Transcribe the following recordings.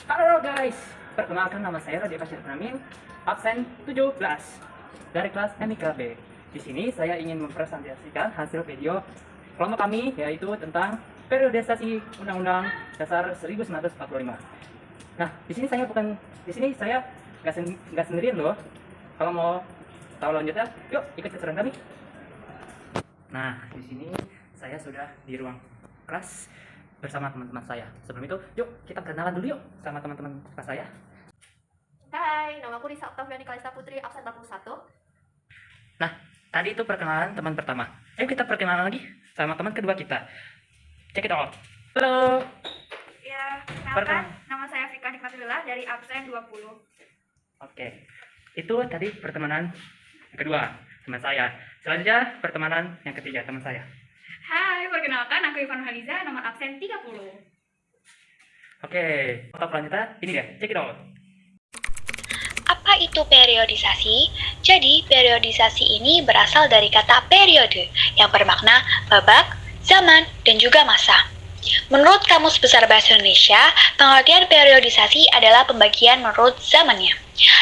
Halo guys, perkenalkan nama saya Radya Fasyir Pramin, absen 17 dari kelas MIK B. Di sini saya ingin mempresentasikan hasil video kelompok kami, yaitu tentang periodisasi Undang-Undang Dasar 1945. Nah, di sini saya nggak sendirian loh. Kalau mau tahu lanjutnya, yuk ikut keseruan kami. Nah, di sini saya sudah di ruang kelas bersama teman-teman saya. Sebelum itu, yuk kita kenalan dulu yuk sama teman-teman kelas saya. Hai, nama aku Risa Oktaviani Kalista Putri, absen 41. Nah, tadi itu perkenalan teman pertama. Ayo kita perkenalan lagi sama teman kedua kita. Check it out. Halo. Ya, kenalkan, nama saya Fika Nikmatullah dari absen 20. Oke, itu tadi pertemanan kedua teman saya. Selanjutnya pertemanan yang ketiga teman saya. Hai, perkenalkan aku Ivan Haliza, nomor absen 30. Oke, untuk selanjutnya ini dia. Check it out. Apa itu periodisasi? Jadi, periodisasi ini berasal dari kata periode yang bermakna babak, zaman, dan juga masa. Menurut Kamus Besar Bahasa Indonesia, pengertian periodisasi adalah pembagian menurut zamannya.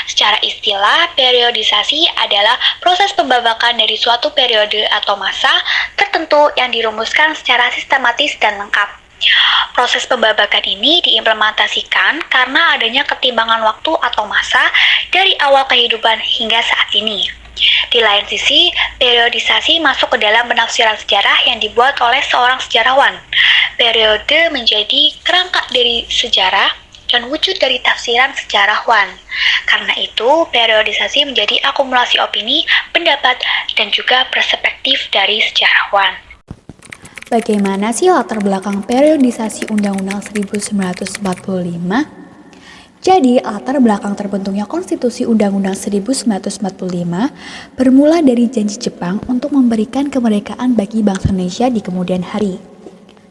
Secara istilah, periodisasi adalah proses pembabakan dari suatu periode atau masa tertentu yang dirumuskan secara sistematis dan lengkap. Proses pembabakan ini diimplementasikan karena adanya ketimbangan waktu atau masa dari awal kehidupan hingga saat ini. Di lain sisi, periodisasi masuk ke dalam penafsiran sejarah yang dibuat oleh seorang sejarawan. Periode menjadi kerangka dari sejarah dan wujud dari tafsiran sejarawan. Karena itu, periodisasi menjadi akumulasi opini, pendapat, dan juga perspektif dari sejarawan. Bagaimana sih latar belakang periodisasi Undang-Undang 1945? Jadi, latar belakang terbentuknya Konstitusi Undang-Undang 1945 bermula dari janji Jepang untuk memberikan kemerdekaan bagi bangsa Indonesia di kemudian hari.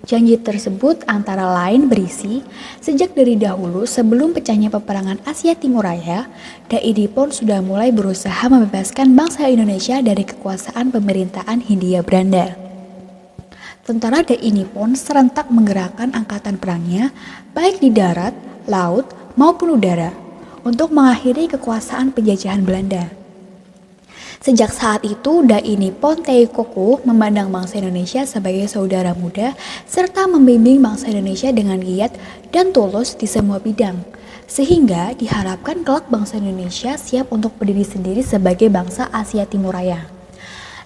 Janji tersebut antara lain berisi, sejak dari dahulu sebelum pecahnya peperangan Asia Timur Raya, DAI Nippon sudah mulai berusaha membebaskan bangsa Indonesia dari kekuasaan pemerintahan Hindia Belanda. Tentara DAI Nippon serentak menggerakkan angkatan perangnya, baik di darat, laut, maupun udara, untuk mengakhiri kekuasaan penjajahan Belanda. Sejak saat itu, DAI Nippon Teikoku memandang bangsa Indonesia sebagai saudara muda, serta membimbing bangsa Indonesia dengan giat dan tulus di semua bidang, sehingga diharapkan kelak bangsa Indonesia siap untuk berdiri sendiri sebagai bangsa Asia Timur Raya.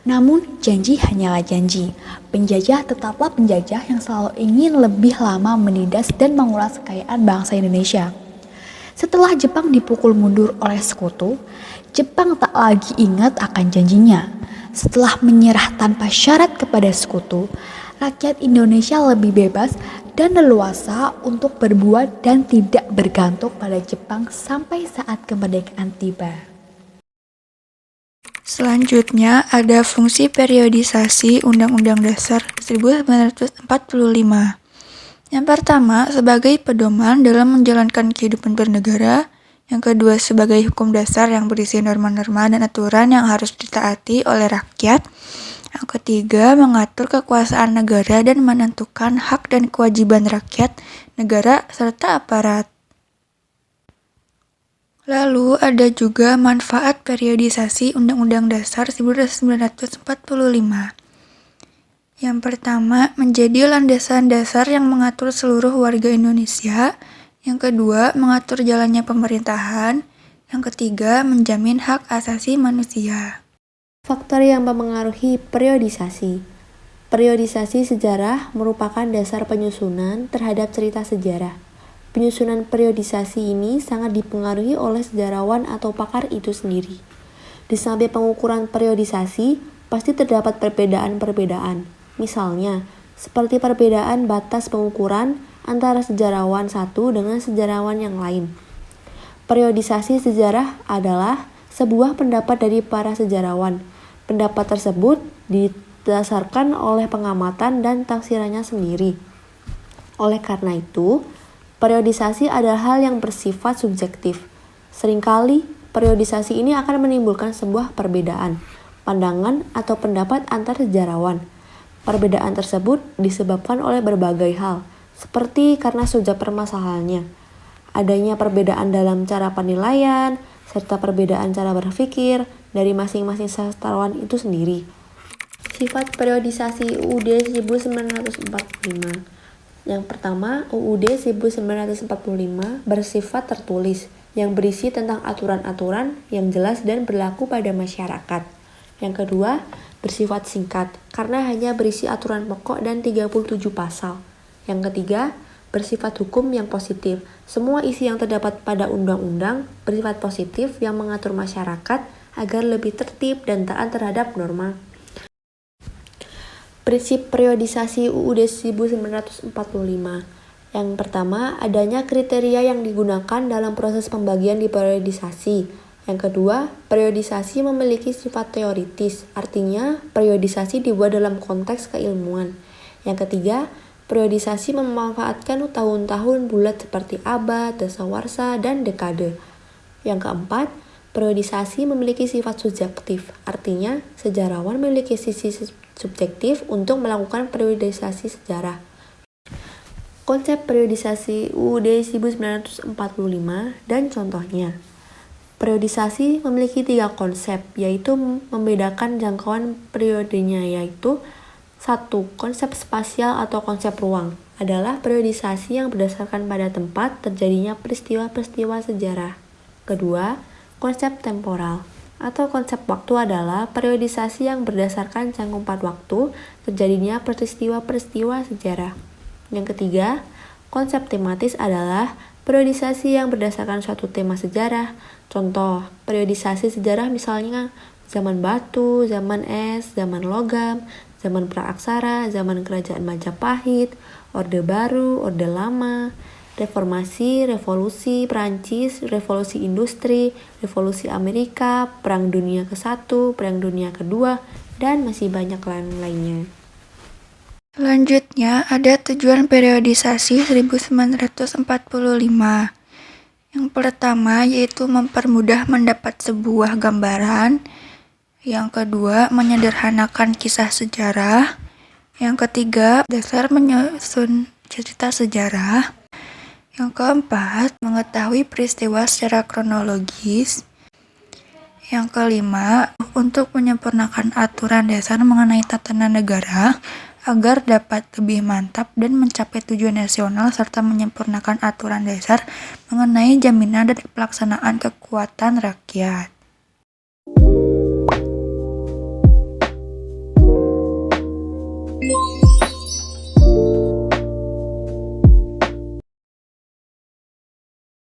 Namun, janji hanyalah janji. Penjajah tetaplah penjajah yang selalu ingin lebih lama menindas dan mengulas kekayaan bangsa Indonesia. Setelah Jepang dipukul mundur oleh sekutu, Jepang tak lagi ingat akan janjinya. Setelah menyerah tanpa syarat kepada sekutu, rakyat Indonesia lebih bebas dan leluasa untuk berbuat dan tidak bergantung pada Jepang sampai saat kemerdekaan tiba. Selanjutnya ada fungsi periodisasi Undang-Undang Dasar 1945. Yang pertama, sebagai pedoman dalam menjalankan kehidupan bernegara. Yang kedua, sebagai hukum dasar yang berisi norma-norma dan aturan yang harus ditaati oleh rakyat. Yang ketiga, mengatur kekuasaan negara dan menentukan hak dan kewajiban rakyat, negara, serta aparat. Lalu ada juga manfaat periodisasi Undang-Undang Dasar 1945. Yang pertama, menjadi landasan dasar yang mengatur seluruh warga Indonesia. Yang kedua, mengatur jalannya pemerintahan. Yang ketiga, menjamin hak asasi manusia. Faktor yang memengaruhi periodisasi. Periodisasi sejarah merupakan dasar penyusunan terhadap cerita sejarah. Penyusunan periodisasi ini sangat dipengaruhi oleh sejarawan atau pakar itu sendiri. Di samping pengukuran periodisasi, pasti terdapat perbedaan-perbedaan. Misalnya, seperti perbedaan batas pengukuran antara sejarawan satu dengan sejarawan yang lain. Periodisasi sejarah adalah sebuah pendapat dari para sejarawan. Pendapat tersebut didasarkan oleh pengamatan dan tafsirannya sendiri. Oleh karena itu, periodisasi adalah hal yang bersifat subjektif. Seringkali, periodisasi ini akan menimbulkan sebuah perbedaan, pandangan atau pendapat antar sejarawan. Perbedaan tersebut disebabkan oleh berbagai hal, seperti karena sejak permasalahannya, adanya perbedaan dalam cara penilaian, serta perbedaan cara berpikir dari masing-masing sastrawan itu sendiri. Sifat periodisasi UUD 1945. Yang pertama, UUD 1945 bersifat tertulis yang berisi tentang aturan-aturan yang jelas dan berlaku pada masyarakat. Yang kedua, bersifat singkat karena hanya berisi aturan pokok dan 37 pasal. Yang ketiga, bersifat hukum yang positif. Semua isi yang terdapat pada undang-undang bersifat positif yang mengatur masyarakat agar lebih tertib dan taat terhadap norma. Prinsip periodisasi UUD 1945. Yang pertama, adanya kriteria yang digunakan dalam proses pembagian di periodisasi. Yang kedua, periodisasi memiliki sifat teoritis, artinya periodisasi dibuat dalam konteks keilmuan. Yang ketiga, periodisasi memanfaatkan tahun-tahun bulat seperti abad, dasawarsa, dan dekade. Yang keempat, periodisasi memiliki sifat subjektif, artinya sejarawan memiliki sisi subjektif untuk melakukan periodisasi sejarah. Konsep periodisasi UUD 1945 dan contohnya. Periodisasi memiliki 3 konsep, yaitu membedakan jangkauan periodenya, yaitu 1. Konsep spasial atau konsep ruang adalah periodisasi yang berdasarkan pada tempat terjadinya peristiwa-peristiwa sejarah. Kedua, konsep temporal atau konsep waktu adalah periodisasi yang berdasarkan cangkupan waktu terjadinya peristiwa-peristiwa sejarah. Yang ketiga, konsep tematis adalah periodisasi yang berdasarkan suatu tema sejarah. Contoh, periodisasi sejarah misalnya zaman batu, zaman es, zaman logam, zaman praaksara, zaman kerajaan Majapahit, Orde Baru, Orde Lama, Reformasi, Revolusi Prancis, Revolusi Industri, Revolusi Amerika, Perang Dunia ke-1, Perang Dunia ke-2, dan masih banyak lainnya. Selanjutnya ada tujuan periodisasi 1945. Yang pertama yaitu mempermudah mendapat sebuah gambaran. Yang kedua, menyederhanakan kisah sejarah. Yang ketiga, dasar menyusun cerita sejarah. Yang keempat, mengetahui peristiwa secara kronologis. Yang kelima, untuk menyempurnakan aturan dasar mengenai tatanan negara agar dapat lebih mantap dan mencapai tujuan nasional serta menyempurnakan aturan dasar mengenai jaminan dan pelaksanaan kekuatan rakyat.